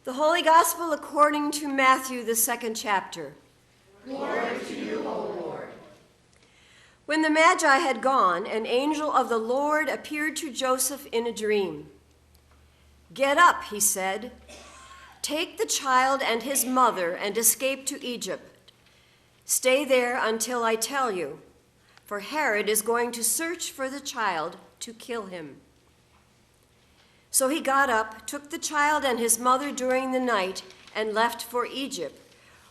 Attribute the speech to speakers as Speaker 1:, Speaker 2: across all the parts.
Speaker 1: The Holy Gospel according to Matthew, the 2nd chapter.
Speaker 2: Glory to you, O Lord.
Speaker 1: When the Magi had gone, an angel of the Lord appeared to Joseph in a dream. "Get up," he said. "Take the child and his mother and escape to Egypt. Stay there until I tell you, for Herod is going to search for the child to kill him." So he got up, took the child and his mother during the night, and left for Egypt,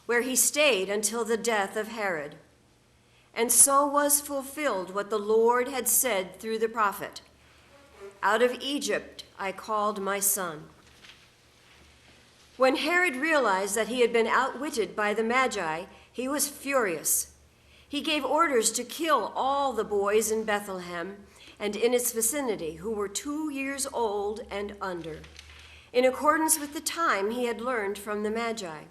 Speaker 1: where he stayed until the death of Herod. And so was fulfilled what the Lord had said through the prophet, "Out of Egypt I called my son." When Herod realized that he had been outwitted by the Magi, he was furious. He gave orders to kill all the boys in Bethlehem and in its vicinity who were 2 years old and under, in accordance with the time he had learned from the Magi.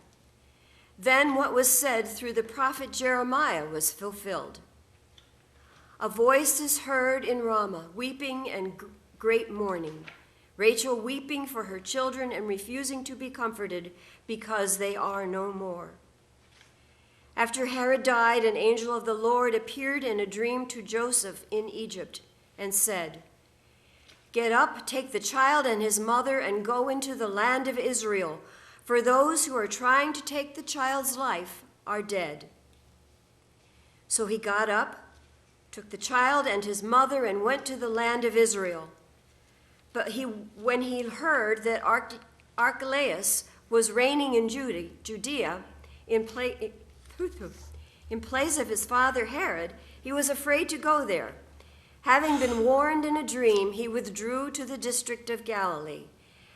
Speaker 1: Then what was said through the prophet Jeremiah was fulfilled. "A voice is heard in Ramah, weeping and great mourning, Rachel weeping for her children and refusing to be comforted because they are no more." After Herod died, an angel of the Lord appeared in a dream to Joseph in Egypt and said, "Get up, take the child and his mother, and go into the land of Israel, for those who are trying to take the child's life are dead." So he got up, took the child and his mother, and went to the land of Israel. But when he heard that Archelaus was reigning in Judea in place of his father Herod, he was afraid to go there. Having been warned in a dream, he withdrew to the district of Galilee,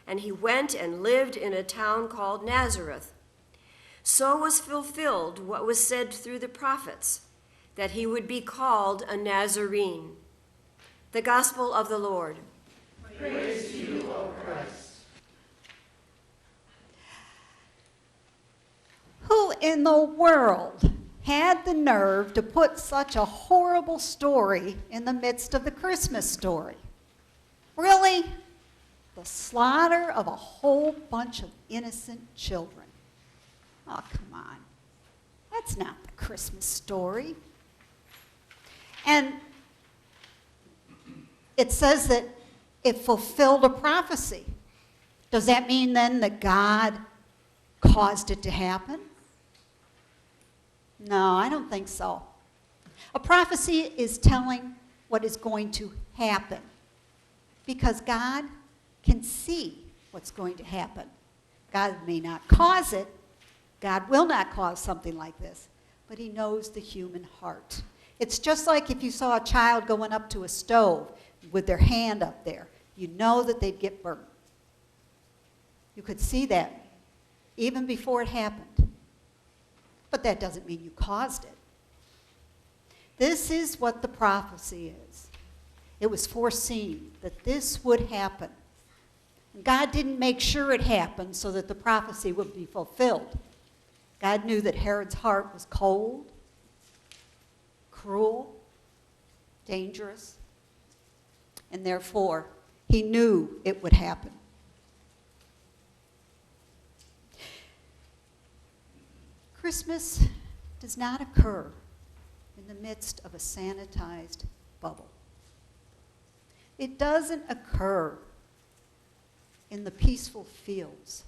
Speaker 1: and he went and lived in a town called Nazareth. So was fulfilled what was said through the prophets, that he would be called a Nazarene. The Gospel of the Lord.
Speaker 2: Praise to you, O Christ.
Speaker 3: Who in the world had the nerve to put such a horrible story in the midst of the Christmas story? Really? The slaughter of a whole bunch of innocent children. Oh, come on. That's not the Christmas story. And it says that it fulfilled a prophecy. Does that mean then that God caused it to happen? No, I don't think so. A prophecy is telling what is going to happen, because God can see what's going to happen. God may not cause it. God will not cause something like this, but he knows the human heart. It's just like if you saw a child going up to a stove with their hand up there. You know that they'd get burnt. You could see that even before it happened. But that doesn't mean you caused it. This is what the prophecy is. It was foreseen that this would happen. God didn't make sure it happened so that the prophecy would be fulfilled. God knew that Herod's heart was cold, cruel, dangerous, and therefore he knew it would happen. Christmas does not occur in the midst of a sanitized bubble. It doesn't occur in the peaceful fields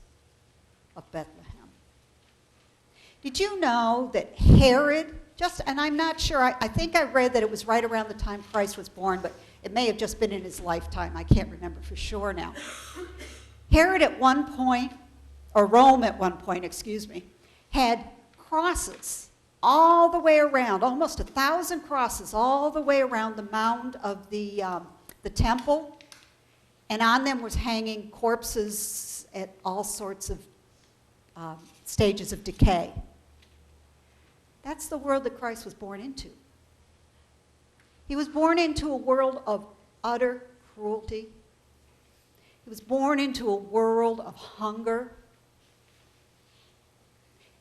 Speaker 3: of Bethlehem. Did you know that Herod, and I'm not sure, I think I read that it was right around the time Christ was born, but it may have just been in his lifetime. I can't remember for sure now. Herod at one point, or Rome at one point, had crosses all the way around, almost 1,000 crosses all the way around the mound of the temple, and on them was hanging corpses at all sorts of stages of decay. That's the world that Christ was born into. He was born into a world of utter cruelty. He was born into a world of hunger.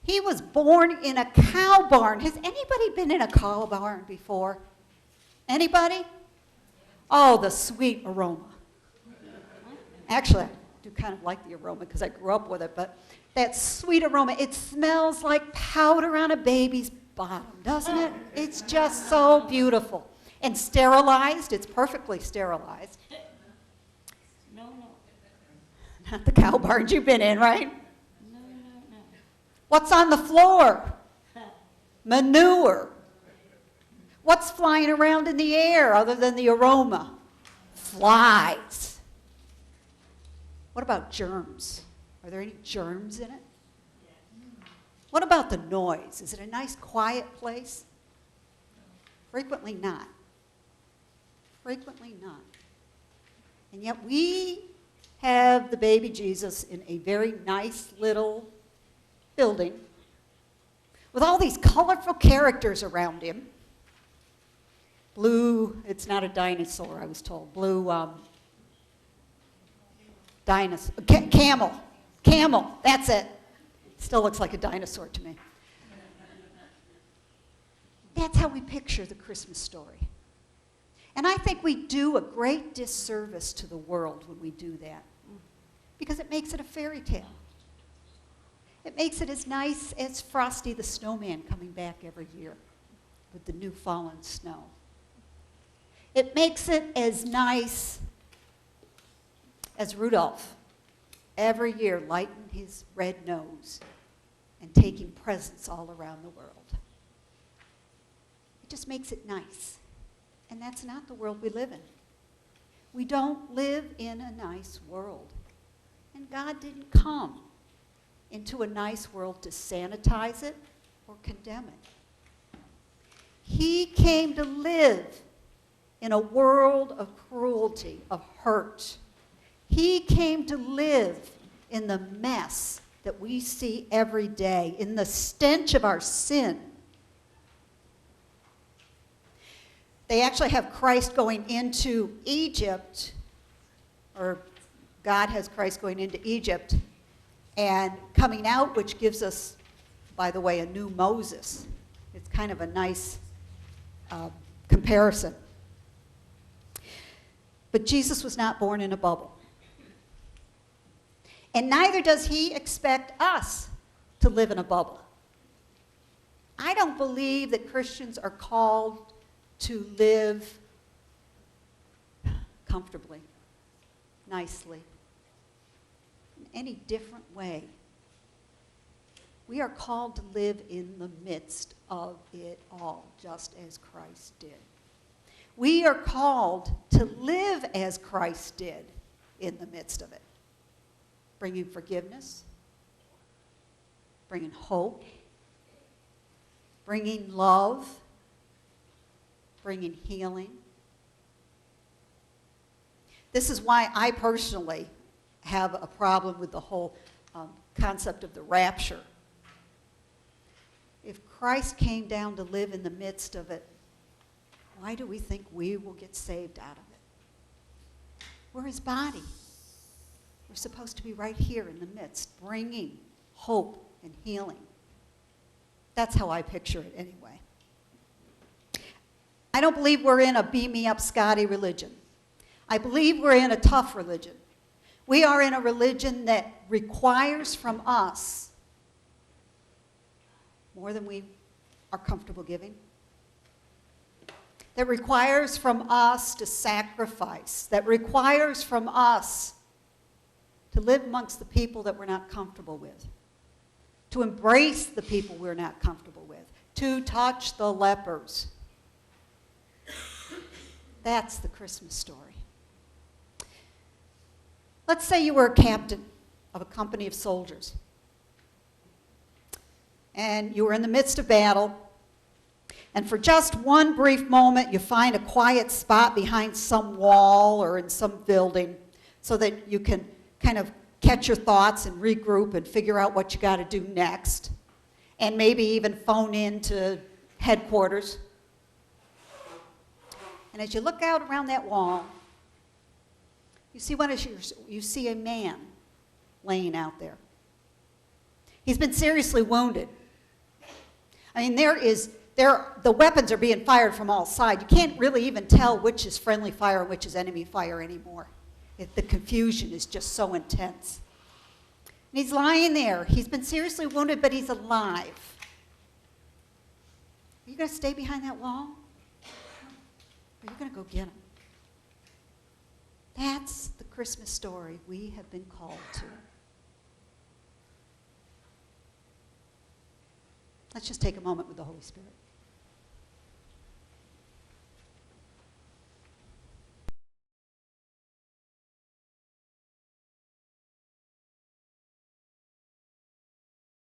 Speaker 3: He was born in a cow barn. Has anybody been in a cow barn before? Anybody? Oh, the sweet aroma. Actually, do kind of like the aroma because I grew up with it, but that sweet aroma, it smells like powder on a baby's bottom, doesn't it? It's just so beautiful. And sterilized, it's perfectly sterilized.
Speaker 4: No.
Speaker 3: Not the cow barns you've been in, right?
Speaker 4: No.
Speaker 3: What's on the floor? Manure. What's flying around in the air other than the aroma? Flies. What about germs? Are there any germs in it? What about the noise? Is it a nice, quiet place? Frequently not. Frequently not. And yet we have the baby Jesus in a very nice little building with all these colorful characters around him. Blue, it's not a dinosaur, I was told. Blue dinosaur, camel, that's it. Still looks like a dinosaur to me. That's how we picture the Christmas story. And I think we do a great disservice to the world when we do that, because it makes it a fairy tale. It makes it as nice as Frosty the Snowman coming back every year with the new fallen snow. It makes it as nice as Rudolph every year lighting his red nose and taking presents all around the world. It just makes it nice. And that's not the world we live in. We don't live in a nice world. And God didn't come into a nice world to sanitize it or condemn it. He came to live in a world of cruelty, of hurt. He came to live in the mess that we see every day, in the stench of our sin. They actually have Christ going into Egypt, or God has Christ going into Egypt and coming out, which gives us, by the way, a new Moses. It's kind of a nice comparison. But Jesus was not born in a bubble. And neither does he expect us to live in a bubble. I don't believe that Christians are called to live comfortably, nicely, in any different way. We are called to live in the midst of it all, just as Christ did. We are called to live as Christ did in the midst of it, bringing forgiveness, bringing hope, bringing love, bringing healing. This is why I personally have a problem with the whole concept of the rapture. If Christ came down to live in the midst of it, why do we think we will get saved out of it? We're his body. We're supposed to be right here in the midst, bringing hope and healing. That's how I picture it anyway. I don't believe we're in a beam me up Scotty religion. I believe we're in a tough religion. We are in a religion that requires from us more than we are comfortable giving. That requires from us to sacrifice. That requires from us to live amongst the people that we're not comfortable with. To embrace the people we're not comfortable with. To touch the lepers. That's the Christmas story. Let's say you were a captain of a company of soldiers. And you were in the midst of battle. And for just one brief moment, you find a quiet spot behind some wall or in some building so that you can kind of catch your thoughts and regroup and figure out what you got to do next. And maybe even phone in to headquarters. And as you look out around that wall, you see a man laying out there. He's been seriously wounded. I mean, the weapons are being fired from all sides. You can't really even tell which is friendly fire and which is enemy fire anymore. The confusion is just so intense. And he's lying there. He's been seriously wounded, but he's alive. Are you going to stay behind that wall? Or are you going to go get him? That's the Christmas story we have been called to. Let's just take a moment with the Holy Spirit.